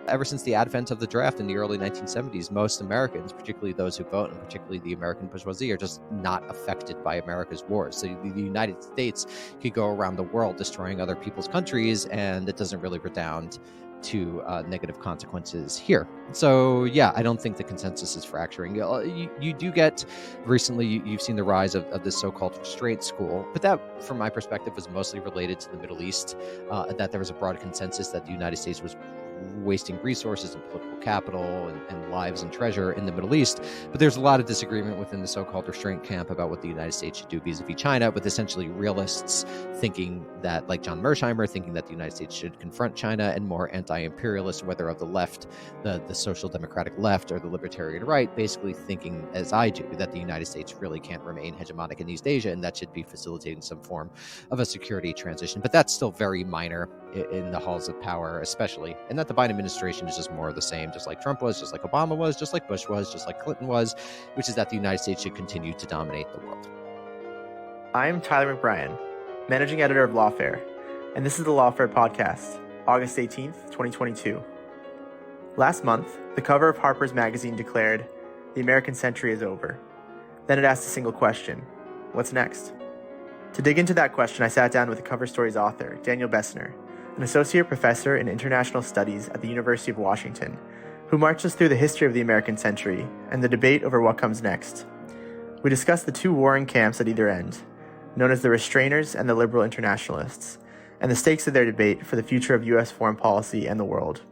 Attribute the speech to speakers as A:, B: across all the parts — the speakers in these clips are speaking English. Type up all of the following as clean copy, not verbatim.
A: ever since the advent of the draft in the early 1970s, most Americans, particularly those who vote, and particularly the American bourgeoisie, are just not affected by America's wars. So the United States could go around the world destroying other people's countries, and it doesn't really redound to negative consequences here. So yeah, I don't think the consensus is fracturing. You do get, recently you've seen the rise of this so-called restraint school, but that from my perspective was mostly related to the Middle East, that there was a broad consensus that the United States was wasting resources and political capital and lives and treasure in the Middle East. But there's a lot of disagreement within the so-called restraint camp about what the United States should do vis-a-vis China, with essentially realists thinking that, like John Mersheimer, thinking that the United States should confront China, and more anti-imperialists, whether of the left, the social democratic left, or the libertarian right, basically thinking, as I do, that the United States really can't remain hegemonic in East Asia, and that should be facilitating some form of a security transition. But that's still very minor in the halls of power, especially, and that the Biden administration is just more of the same, just like Trump was, just like Obama was, just like Bush was, just like Clinton was, which is that the United States should continue to dominate the world.
B: I'm Tyler McBrien, managing editor of Lawfare, and this is the Lawfare podcast, August 18th, 2022. Last month, the cover of Harper's magazine declared, "The American century is over." Then it asked a single question: what's next? To dig into that question, I sat down with the cover story's author, Daniel Bessner, an associate professor in international studies at the University of Washington, who marched us through the history of the American century and the debate over what comes next. We discussed the two warring camps at either end, known as the Restrainers and the Liberal Internationalists, and the stakes of their debate for the future of U.S. foreign policy and the world.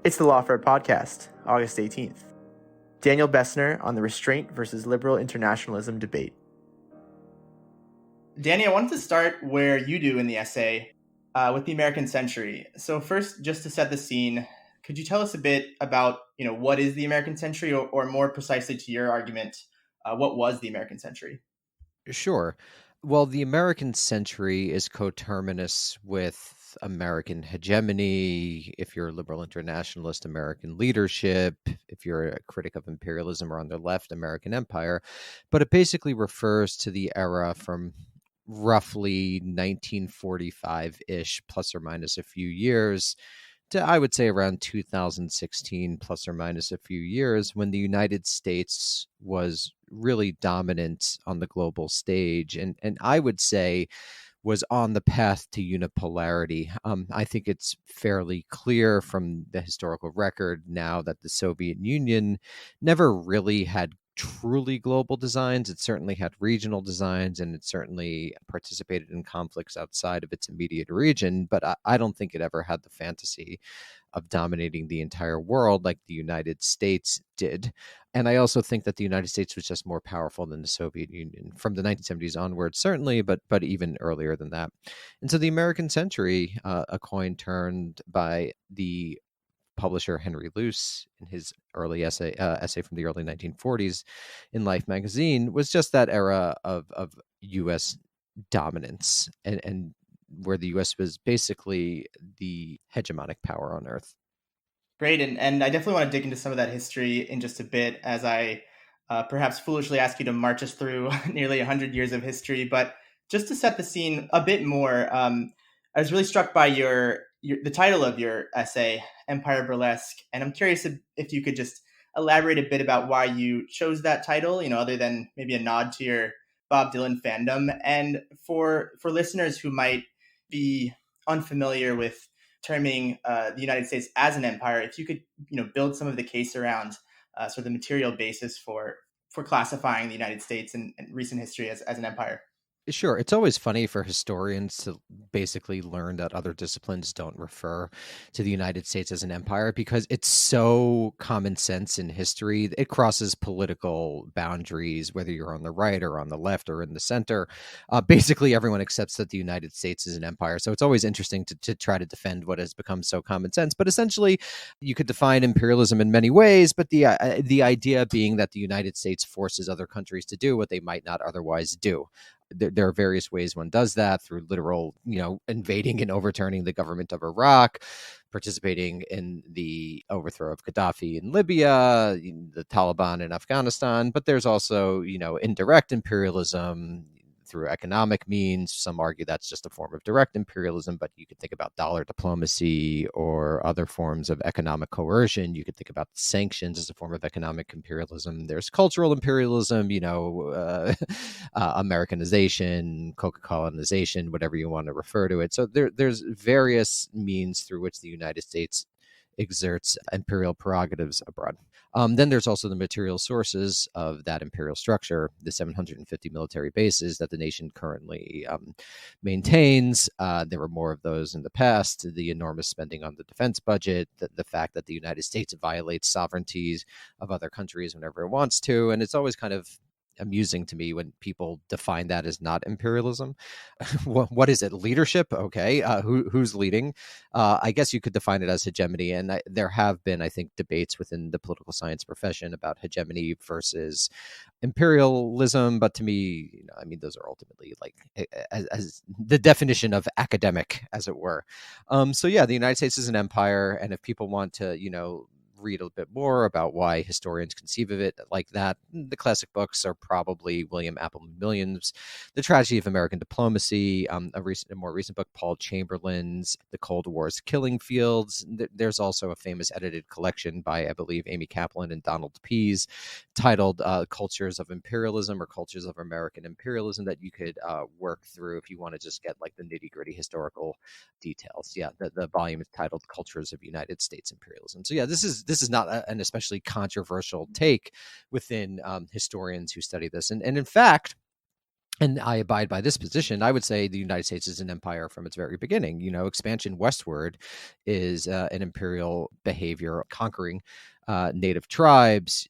B: It's the Lawfare podcast, August 18th. Daniel Bessner on the Restraint versus Liberal Internationalism debate.
C: Danny, I wanted to start where you do in the essay, with the American century. So first, just to set the scene, could you tell us a bit about, what is the American century, or more precisely to your argument, what was the American century?
A: Sure. Well, the American century is coterminous with American hegemony. If you're a liberal internationalist, American leadership. If you're a critic of imperialism or on the left, American empire. But it basically refers to the era from roughly 1945-ish, plus or minus a few years, to, I would say, around 2016, plus or minus a few years, when the United States was really dominant on the global stage, and I would say was on the path to unipolarity. I think it's fairly clear from the historical record now that the Soviet Union never really had truly global designs. It certainly had regional designs, and it certainly participated in conflicts outside of its immediate region, but I don't think it ever had the fantasy of dominating the entire world like the United States did. And I also think that the United States was just more powerful than the Soviet Union from the 1970s onward, certainly, but even earlier than that. And so the American century, a coin turned by the publisher Henry Luce in his early essay from the early 1940s in Life magazine, was just that era of U.S. dominance, and where the U.S. was basically the hegemonic power on Earth.
C: Great, and I definitely want to dig into some of that history in just a bit, as I perhaps foolishly ask you to march us through nearly 100 years of history. But just to set the scene a bit more, I was really struck by the title of your essay, Empire Burlesque, and I'm curious if you could just elaborate a bit about why you chose that title, other than maybe a nod to your Bob Dylan fandom, and for listeners who might be unfamiliar with terming the United States as an empire, if you could, build some of the case around sort of the material basis for classifying the United States in recent history as an empire.
A: Sure. It's always funny for historians to basically learn that other disciplines don't refer to the United States as an empire, because it's so common sense in history. It crosses political boundaries, whether you're on the right or on the left or in the center. Basically, everyone accepts that the United States is an empire. So it's always interesting to try to defend what has become so common sense. But essentially, you could define imperialism in many ways, but the idea being that the United States forces other countries to do what they might not otherwise do. There are various ways one does that, through literal, invading and overturning the government of Iraq, participating in the overthrow of Gaddafi in Libya, the Taliban in Afghanistan. But there's also, indirect imperialism, through economic means. Some argue that's just a form of direct imperialism, but you could think about dollar diplomacy or other forms of economic coercion. You could think about sanctions as a form of economic imperialism. There's cultural imperialism, Americanization, Coca-Colanization, whatever you want to refer to it. So there's various means through which the United States exerts imperial prerogatives abroad. Then there's also the material sources of that imperial structure, the 750 military bases that the nation currently maintains. There were more of those in the past, the enormous spending on the defense budget, the fact that the United States violates sovereignties of other countries whenever it wants to. And it's always kind of amusing to me when people define that as not imperialism. What is it? Leadership? Okay. Who's leading? I guess you could define it as hegemony. And there have been, I think, debates within the political science profession about hegemony versus imperialism. But to me, those are ultimately like as the definition of academic, as it were. So yeah, the United States is an empire. And if people want to, read a bit more about why historians conceive of it like that, the classic books are probably William Appleman Williams' The Tragedy of American Diplomacy, a more recent book, Paul Chamberlain's The Cold War's Killing Fields. There's also a famous edited collection by, I believe, Amy Kaplan and Donald Pease titled Cultures of Imperialism or Cultures of American Imperialism that you could work through if you want to just get like the nitty-gritty historical details. Yeah, the volume is titled Cultures of United States Imperialism. So yeah, this is not an especially controversial take within historians who study this. And in fact, and I abide by this position, I would say the United States is an empire from its very beginning. Expansion westward is an imperial behavior, conquering native tribes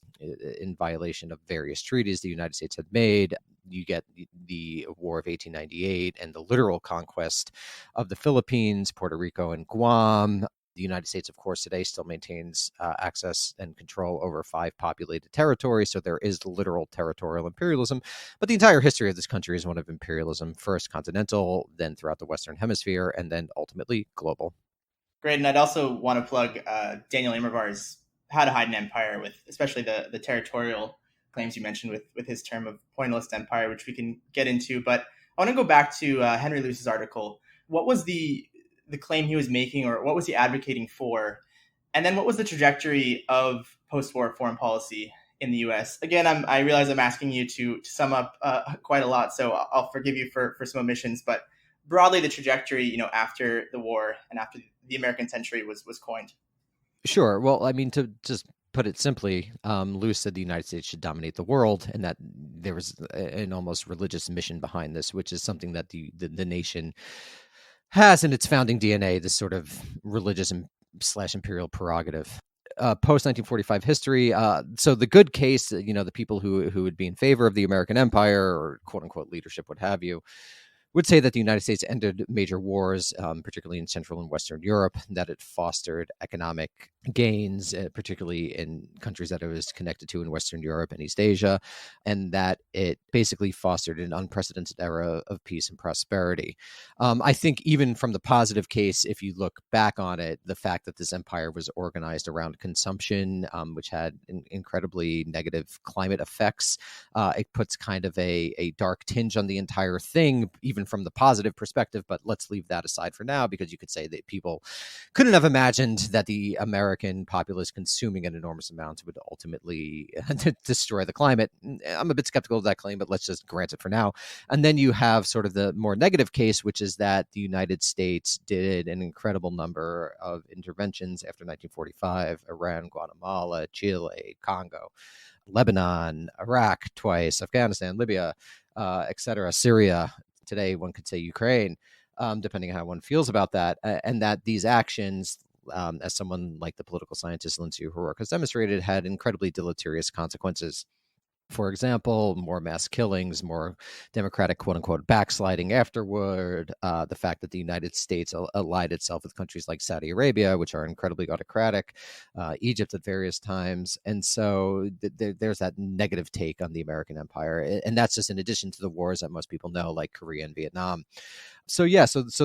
A: in violation of various treaties the United States had made. You get the War of 1898 and the literal conquest of the Philippines, Puerto Rico, and Guam. The United States, of course, today still maintains access and control over 5 populated territories. So there is literal territorial imperialism. But the entire history of this country is one of imperialism, first continental, then throughout the Western Hemisphere, and then ultimately global.
C: Great. And I'd also want to plug Daniel Immerwahr's How to Hide an Empire, with especially the territorial claims you mentioned with his term of pointillist empire, which we can get into. But I want to go back to Henry Luce's article. What was the claim he was making, or what was he advocating for? And then what was the trajectory of post-war foreign policy in the U.S.? Again, I realize I'm asking you to sum up quite a lot, so I'll forgive you for some omissions. But broadly, the trajectory, after the war and after the American century was coined.
A: Sure. Well, to just put it simply, Luce said the United States should dominate the world, and that there was an almost religious mission behind this, which is something that the nation has in its founding DNA, this sort of religious / imperial prerogative. Post 1945 history. So the good case, the people who would be in favor of the American empire or quote unquote leadership, what have you, would say that the United States ended major wars, particularly in Central and Western Europe, that it fostered economic gains, particularly in countries that it was connected to in Western Europe and East Asia, and that it basically fostered an unprecedented era of peace and prosperity. I think even from the positive case, if you look back on it, the fact that this empire was organized around consumption, which had incredibly negative climate effects, it puts kind of a dark tinge on the entire thing, even from the positive perspective. But let's leave that aside for now, because you could say that people couldn't have imagined that the American populace consuming an enormous amount would ultimately destroy the climate. I'm a bit skeptical of that claim, but let's just grant it for now. And then you have sort of the more negative case, which is that the United States did an incredible number of interventions after 1945, Iran, Guatemala, Chile, Congo, Lebanon, Iraq twice, Afghanistan, Libya, etc., Syria. Today, one could say Ukraine, depending on how one feels about that, and that these actions, as someone like the political scientist Lindsay O'Rourke has demonstrated, had incredibly deleterious consequences. For example, more mass killings, more democratic, quote unquote, backsliding afterward, the fact that the United States allied itself with countries like Saudi Arabia, which are incredibly autocratic, Egypt at various times. And so there's that negative take on the American empire. And that's just in addition to the wars that most people know, like Korea and Vietnam. So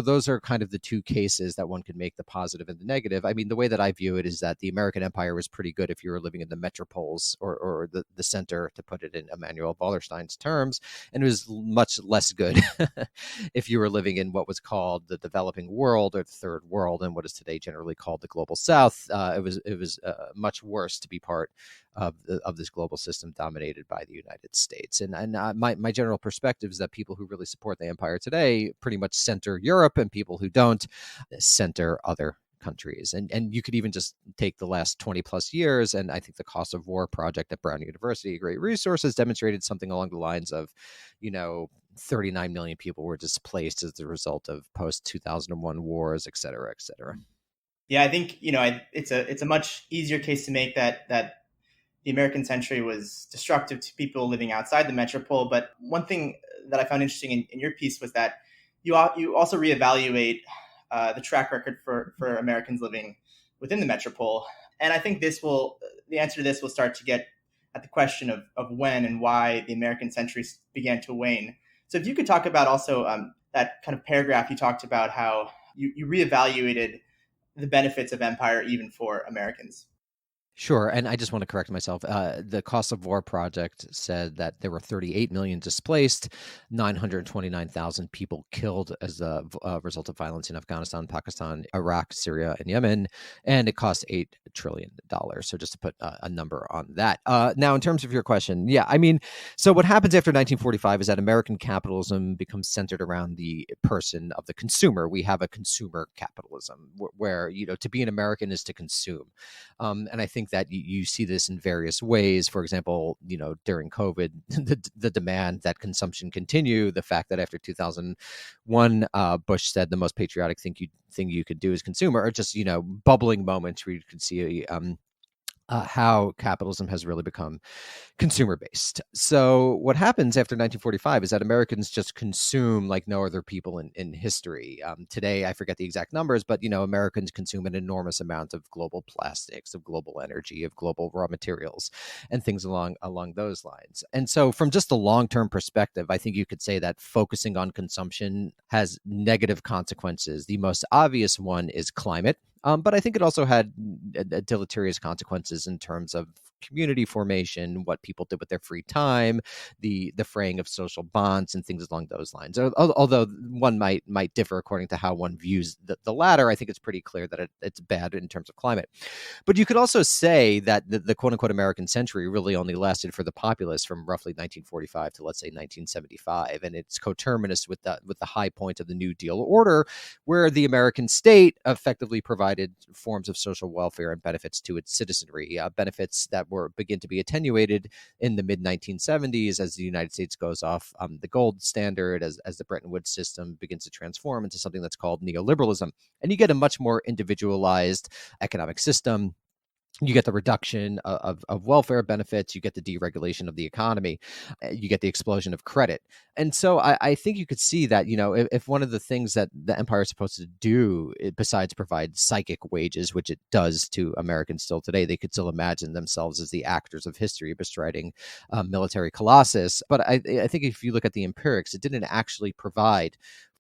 A: those are kind of the two cases that one could make, the positive and the negative. I mean, the way that I view it is that the American Empire was pretty good if you were living in the metropoles or the center, to put it in Emanuel Wallerstein's terms, and it was much less good if you were living in what was called the developing world or the third world, and what is today generally called the global south. It was much worse to be part of this global system dominated by the United States. And my general perspective is that people who really support the empire today pretty much center Europe, and people who don't center other countries. And you could even just take the last 20 plus years, and I think the Cost of War project at Brown University, a great resource, has demonstrated something along the lines of, 39 million people were displaced as a result of post 2001 wars, et cetera, et cetera.
C: Yeah, I think it's a much easier case to make that the American century was destructive to people living outside the metropole. But one thing that I found interesting in your piece was that you also reevaluate the track record for Americans living within the metropole. And I think the answer to this will start to get at the question of when and why the American century began to wane. So if you could talk about also that kind of paragraph you talked about, how you reevaluated the benefits of empire even for Americans.
A: Sure. And I just want to correct myself. The Cost of War project said that there were 38 million displaced, 929,000 people killed as a result of violence in Afghanistan, Pakistan, Iraq, Syria, and Yemen. And it cost $8 trillion. So just to put a number on that. Now, in terms of your question, yeah, I mean, so what happens after 1945 is that American capitalism becomes centered around the person of the consumer. We have a consumer capitalism where, to be an American is to consume. And I think that you see this in various ways. For example, during COVID, the demand that consumption continue, the fact that after 2001, Bush said the most patriotic thing you could do as consumer, or just, bubbling moments where you could see how capitalism has really become consumer based. So what happens after 1945 is that Americans just consume like no other people in history. Today, I forget the exact numbers, but Americans consume an enormous amount of global plastics, of global energy, of global raw materials, and things along those lines. And so from just a long-term perspective, I think you could say that focusing on consumption has negative consequences. The most obvious one is climate. But I think it also had deleterious consequences in terms of community formation, what people did with their free time, the fraying of social bonds, and things along those lines. Although one might differ according to how one views the latter, I think it's pretty clear that it's bad in terms of climate. But you could also say that the quote unquote American century really only lasted for the populace from roughly 1945 to, let's say, 1975, and it's coterminous with the high point of the New Deal order, where the American state effectively provided forms of social welfare and benefits to its citizenry, benefits that begin to be attenuated in the mid 1970s as the United States goes off the gold standard, as the Bretton Woods system begins to transform into something that's called neoliberalism. And you get a much more individualized economic system. You get the reduction of welfare benefits, you get the deregulation of the economy, you get the explosion of credit. And so I think you could see that, if one of the things that the empire is supposed to do, besides provide psychic wages, which it does to Americans still today, they could still imagine themselves as the actors of history bestriding military colossus. But I think if you look at the empirics, it didn't actually provide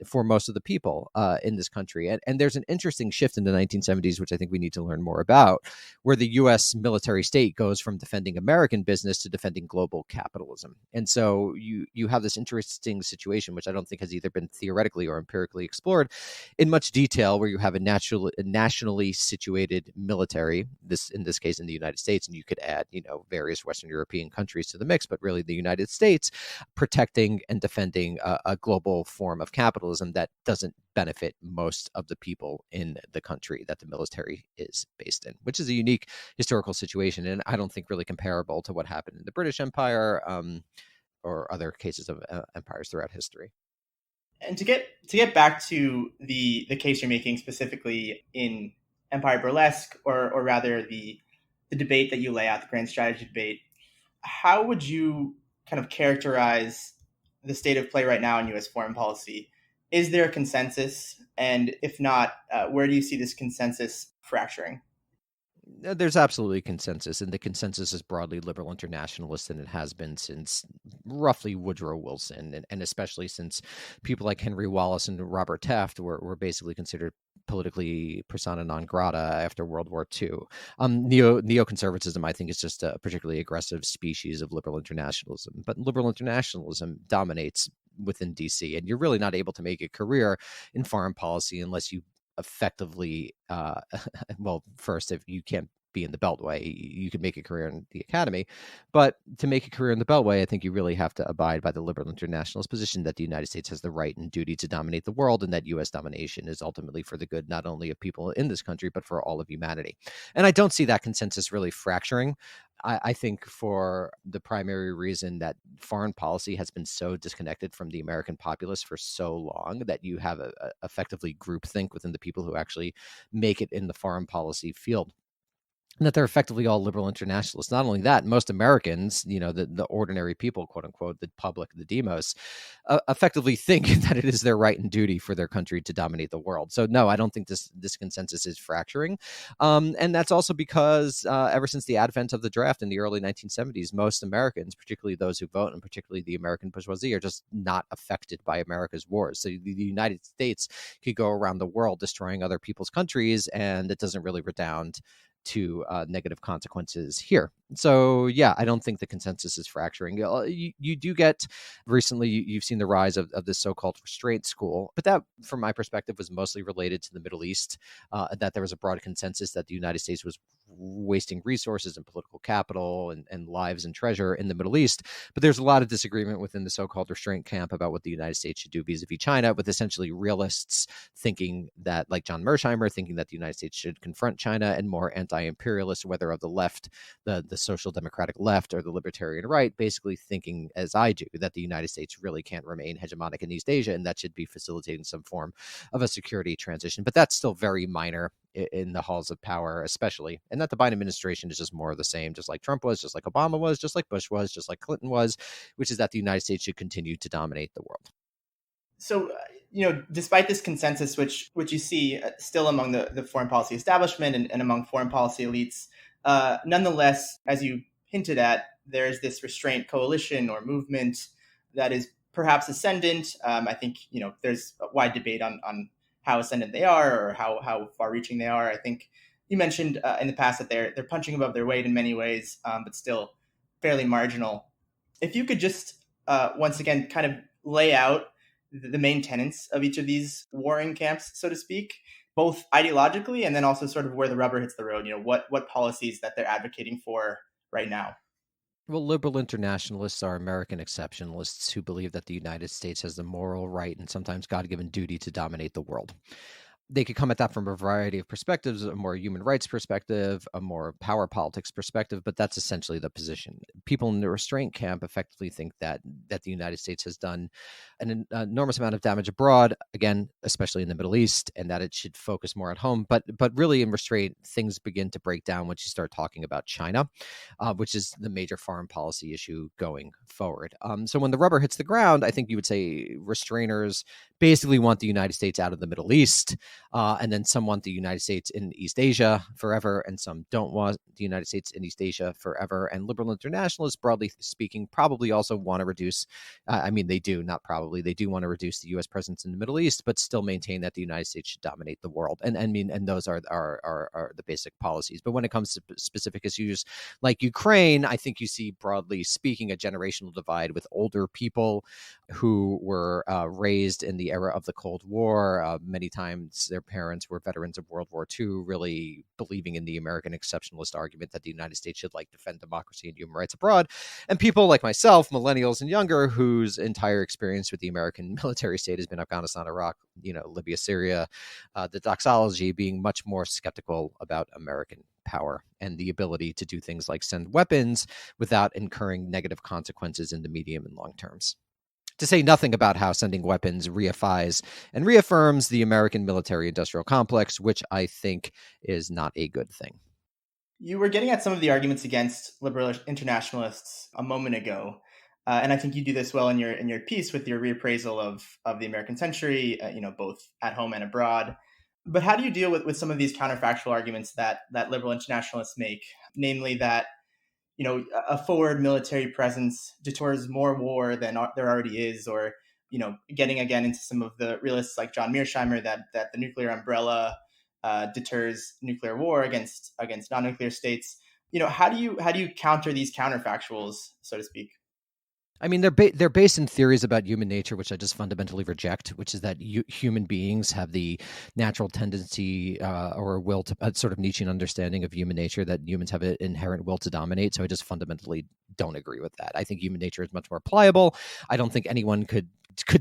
A: for most of the people in this country. And there's an interesting shift in the 1970s, which I think we need to learn more about, where the U.S. military state goes from defending American business to defending global capitalism. And so you have this interesting situation, which I don't think has either been theoretically or empirically explored in much detail, where you have a nationally situated military, in this case in the United States, and you could add, various Western European countries to the mix, but really the United States, protecting and defending a global form of capitalism that doesn't benefit most of the people in the country that the military is based in, which is a unique historical situation, and I don't think really comparable to what happened in the British Empire or other cases of empires throughout history.
C: And to get back to the case you're making specifically in Empire Burlesque, or rather the debate that you lay out, the grand strategy debate, how would you kind of characterize the state of play right now in U.S. foreign policy? Is there a consensus? And if not, where do you see this consensus fracturing?
A: There's absolutely consensus, and the consensus is broadly liberal internationalist, and it has been since roughly Woodrow Wilson, and especially since people like Henry Wallace and Robert Taft were basically considered politically persona non grata after World War II. Neoconservatism, I think, is just a particularly aggressive species of liberal internationalism, but liberal internationalism dominates within DC, and you're really not able to make a career in foreign policy unless you effectively well, first, if you can't be in the beltway, you can make a career in the academy, but to make a career in the beltway, I think you really have to abide by the liberal internationalist position that the United States has the right and duty to dominate the world, and that U.S. domination is ultimately for the good not only of people in this country but for all of humanity. And I don't see that consensus really fracturing. I think for the primary reason that foreign policy has been so disconnected from the American populace for so long that you have a effectively groupthink within the people who actually make it in the foreign policy field, and that they're effectively all liberal internationalists. Not only that, most Americans, the ordinary people, quote unquote, the public, the demos, effectively think that it is their right and duty for their country to dominate the world. So no, I don't think this consensus is fracturing, and that's also because ever since the advent of the draft in the early 1970s, most Americans, particularly those who vote, and particularly the American bourgeoisie, are just not affected by America's wars. So the United States could go around the world destroying other people's countries, and it doesn't really redound to negative consequences here. So yeah, I don't think the consensus is fracturing. You do get recently, you've seen the rise of this so-called restraint school, but that, from my perspective, was mostly related to the Middle East, that there was a broad consensus that the United States was wasting resources and political capital and lives and treasure in the Middle East. But there's a lot of disagreement within the so-called restraint camp about what the United States should do vis-a-vis China, with essentially realists thinking that, like John Mersheimer, thinking that the United States should confront China, and more anti-imperialists, whether of the left, the social democratic left, or the libertarian right, basically thinking, as I do, that the United States really can't remain hegemonic in East Asia, and that should be facilitating some form of a security transition. But that's still very minor in the halls of power, especially, and that the Biden administration is just more of the same, just like Trump was, just like Obama was, just like Bush was, just like Clinton was, which is that the United States should continue to dominate the world.
C: So, despite this consensus, which you see still among the foreign policy establishment and among foreign policy elites, nonetheless, as you hinted at, there's this restraint coalition or movement that is perhaps ascendant. I think there's a wide debate on how ascendant they are or how far-reaching they are. I think you mentioned in the past that they're punching above their weight in many ways, but still fairly marginal. If you could just once again kind of lay out the main tenets of each of these warring camps, so to speak, both ideologically and then also sort of where the rubber hits the road, what policies that they're advocating for right now.
A: Well, liberal internationalists are American exceptionalists who believe that the United States has the moral right and sometimes God-given duty to dominate the world. They could come at that from a variety of perspectives, a more human rights perspective, a more power politics perspective, but that's essentially the position. People in the restraint camp effectively think that the United States has done an enormous amount of damage abroad, again, especially in the Middle East, and that it should focus more at home. But really, in restraint, things begin to break down once you start talking about China, which is the major foreign policy issue going forward. So when the rubber hits the ground, I think you would say restrainers basically want the United States out of the Middle East. And then some want the United States in East Asia forever, and some don't want the United States in East Asia forever. And liberal internationalists, broadly speaking, probably also want to reduce, they do, not probably, they do want to reduce the U.S. presence in the Middle East, but still maintain that the United States should dominate the world. And those are the basic policies. But when it comes to specific issues like Ukraine, I think you see, broadly speaking, a generational divide with older people who were raised in the era of the Cold War. Many times their parents were veterans of World War II, really believing in the American exceptionalist argument that the United States should defend democracy and human rights abroad. And people like myself, millennials and younger, whose entire experience with the American military state has been Afghanistan, Iraq, Libya, Syria, the doxology, being much more skeptical about American power and the ability to do things like send weapons without incurring negative consequences in the medium and long terms. To say nothing about how sending weapons reifies and reaffirms the American military-industrial complex, which I think is not a good thing.
C: You were getting at some of the arguments against liberal internationalists a moment ago, and I think you do this well in your piece with your reappraisal of the American century, both at home and abroad. But how do you deal with some of these counterfactual arguments that liberal internationalists make, namely that a forward military presence deters more war than there already is, or getting again into some of the realists like John Mearsheimer that the nuclear umbrella deters nuclear war against non-nuclear states. How do you counter these counterfactuals, so to speak?
A: I mean, they're based in theories about human nature, which I just fundamentally reject. Which is that human beings have the natural tendency or will to sort of Nietzschean understanding of human nature, that humans have an inherent will to dominate. So I just fundamentally don't agree with that. I think human nature is much more pliable. I don't think anyone could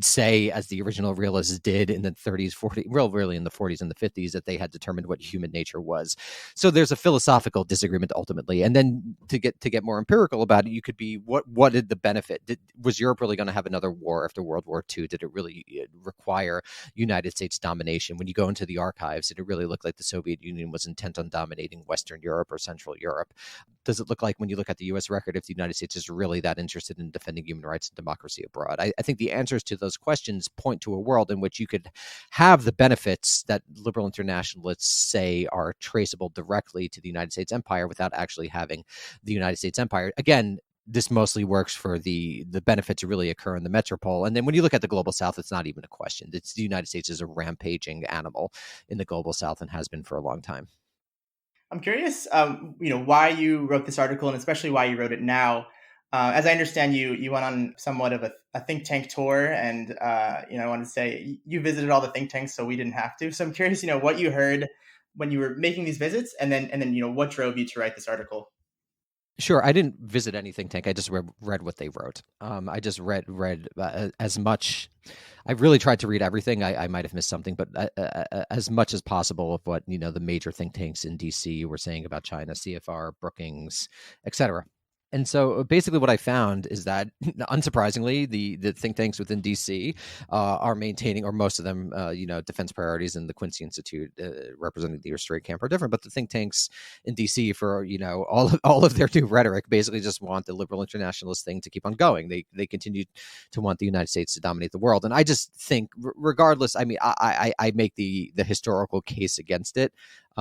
A: say, as the original realists did in the 30s, 40s, really in the 40s and the 50s, that they had determined what human nature was. So there's a philosophical disagreement ultimately. And then to get more empirical about it, you could be, what did the benefit? Was Europe really going to have another war after World War II? Did it really require United States domination? When you go into the archives, did it really look like the Soviet Union was intent on dominating Western Europe or Central Europe? Does it look like, when you look at the U.S. record, if the United States is really that interested in defending human rights and democracy abroad? I think the answers to those questions point to a world in which you could have the benefits that liberal internationalists say are traceable directly to the United States empire without actually having the United States empire. Again, this mostly works for the benefit to really occur in the metropole. And then when you look at the global south, it's not even a question. It's the United States is a rampaging animal in the global south and has been for a long time.
C: I'm curious, why you wrote this article, and especially why you wrote it now. As I understand, you went on somewhat of a think tank tour, and I want to say you visited all the think tanks, so we didn't have to. So I'm curious, what you heard when you were making these visits, and then what drove you to write this article.
A: Sure, I didn't visit any think tank. I just read what they wrote. I just read as much. I really tried to read everything. I might have missed something, but as much as possible of what the major think tanks in DC were saying about China, CFR, Brookings, etc. And so basically what I found is that, unsurprisingly, the think tanks within DC are maintaining, or most of them, defense priorities, and the Quincy Institute representing the Restraint camp are different. But the think tanks in DC, for all of their new rhetoric, basically just want the liberal internationalist thing to keep on going. They continue to want the United States to dominate the world. And I just think, regardless, I mean, I make the historical case against it.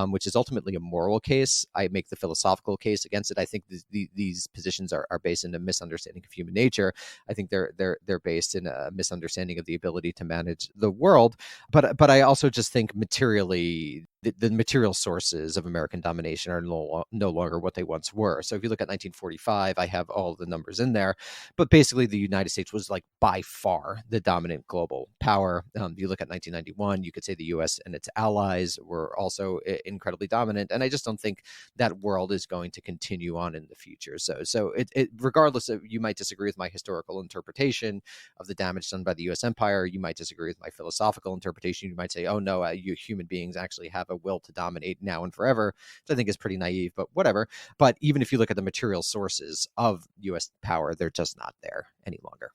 A: Which is ultimately a moral case. I make the philosophical case against it. I think these positions are based in a misunderstanding of human nature. I think they're based in a misunderstanding of the ability to manage the world. But I also just think materially, the material sources of American domination are no longer what they once were. So if you look at 1945, I have all the numbers in there, but basically the United States was like by far the dominant global power. You look at 1991, you could say the U.S. and its allies were also incredibly dominant, and I just don't think that world is going to continue on in the future. So regardless of, you might disagree with my historical interpretation of the damage done by the U.S. empire, you might disagree with my philosophical interpretation. You might say, oh no, you human beings actually have a will to dominate now and forever, which I think is pretty naive, but whatever. But even if you look at the material sources of U.S. power, they're just not there any longer.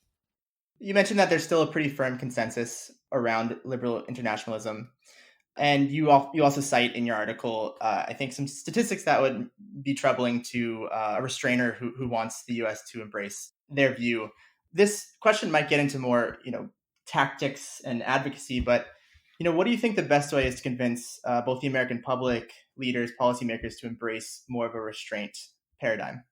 C: You mentioned that there's still a pretty firm consensus around liberal internationalism. And you also cite in your article, I think, some statistics that would be troubling to a restrainer who wants the U.S. to embrace their view. This question might get into more, tactics and advocacy, but, what do you think the best way is to convince both the American public, leaders, policymakers to embrace more of a restraint paradigm?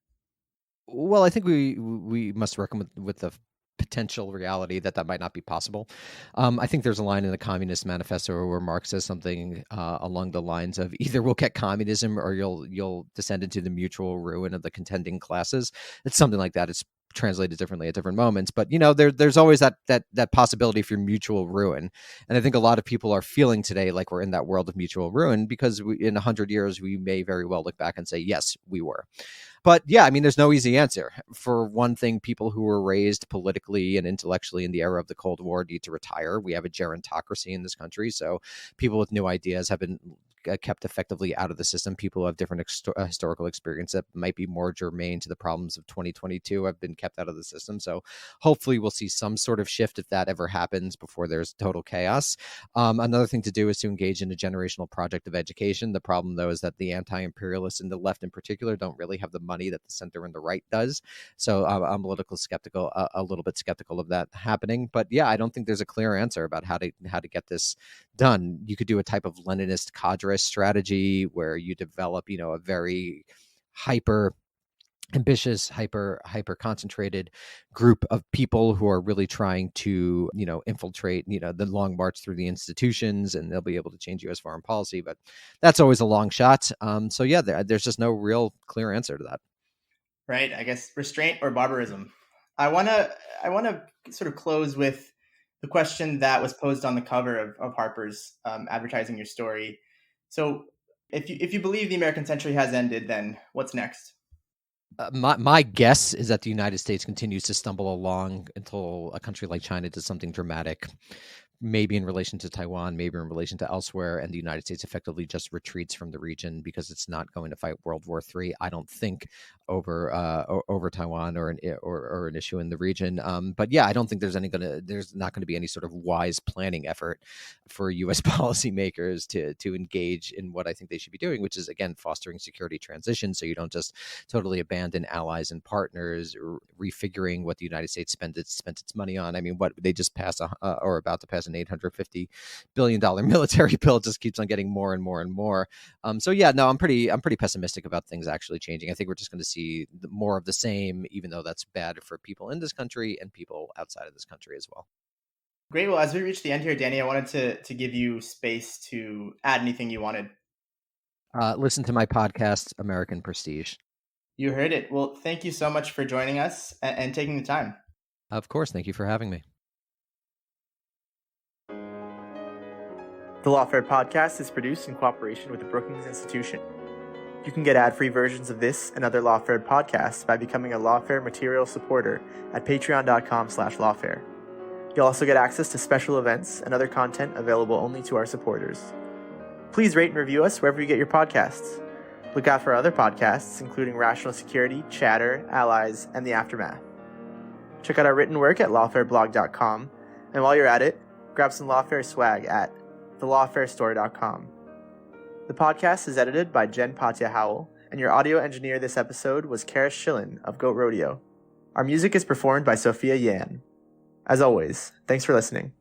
A: Well, I think we must reckon with the potential reality that might not be possible. I think there's a line in the Communist Manifesto where Marx says something along the lines of, either we'll get communism or you'll descend into the mutual ruin of the contending classes. It's something like that. It's translated differently at different moments, but there's always that possibility for mutual ruin. And I think a lot of people are feeling today like we're in that world of mutual ruin, because in 100 years we may very well look back and say, yes, we were. But yeah, I mean, there's no easy answer. For one thing, people who were raised politically and intellectually in the era of the Cold War need to retire. We have a gerontocracy in this country, so people with new ideas have been kept effectively out of the system. People who have different historical experience that might be more germane to the problems of 2022 have been kept out of the system. So hopefully we'll see some sort of shift if that ever happens before there's total chaos. Another thing to do is to engage in a generational project of education. The problem, though, is that the anti-imperialists and the left in particular don't really have the money that the center and the right does. So I'm a little bit skeptical of that happening. But yeah, I don't think there's a clear answer about how to get this done. You could do a type of Leninist cadre strategy where you develop, a very hyper ambitious, hyper concentrated group of people who are really trying to, infiltrate, the long march through the institutions, and they'll be able to change U.S. foreign policy. But that's always a long shot. So yeah, there's just no real clear answer to that.
C: Right. I guess restraint or barbarism. I want to sort of close with the question that was posed on the cover of Harper's advertising your story. So if you believe the American century has ended, then what's next?
A: My guess is that the United States continues to stumble along until a country like China does something dramatic, maybe in relation to Taiwan, maybe in relation to elsewhere, and the United States effectively just retreats from the region because it's not going to fight World War III. I don't think over Taiwan or an issue in the region. But yeah, I don't think there's not going to be any sort of wise planning effort for U.S. policymakers to engage in what I think they should be doing, which is, again, fostering security transition, so you don't just totally abandon allies and partners, refiguring what the United States spent its money on. I mean, what they just passed or about to pass an $850 billion military bill just keeps on getting more and more and more. So yeah, no, I'm pretty pessimistic about things actually changing. I think we're just going to see more of the same, even though that's bad for people in this country and people outside of this country as well.
C: Great. Well, as we reach the end here, Danny, I wanted to give you space to add anything you wanted.
A: Listen to my podcast, American Prestige.
C: You heard it. Well, thank you so much for joining us and taking the time.
A: Of course. Thank you for having me.
B: The Lawfare podcast is produced in cooperation with the Brookings Institution. You can get ad-free versions of this and other Lawfare podcasts by becoming a Lawfare material supporter at patreon.com/lawfare. You'll also get access to special events and other content available only to our supporters. Please rate and review us wherever you get your podcasts. Look out for other podcasts, including Rational Security, Chatter, Allies, and The Aftermath. Check out our written work at lawfareblog.com, and while you're at it, grab some Lawfare swag at thelawfarestore.com. The podcast is edited by Jen Patya Howell, and your audio engineer this episode was Karis Schillen of Goat Rodeo. Our music is performed by Sophia Yan. As always, thanks for listening.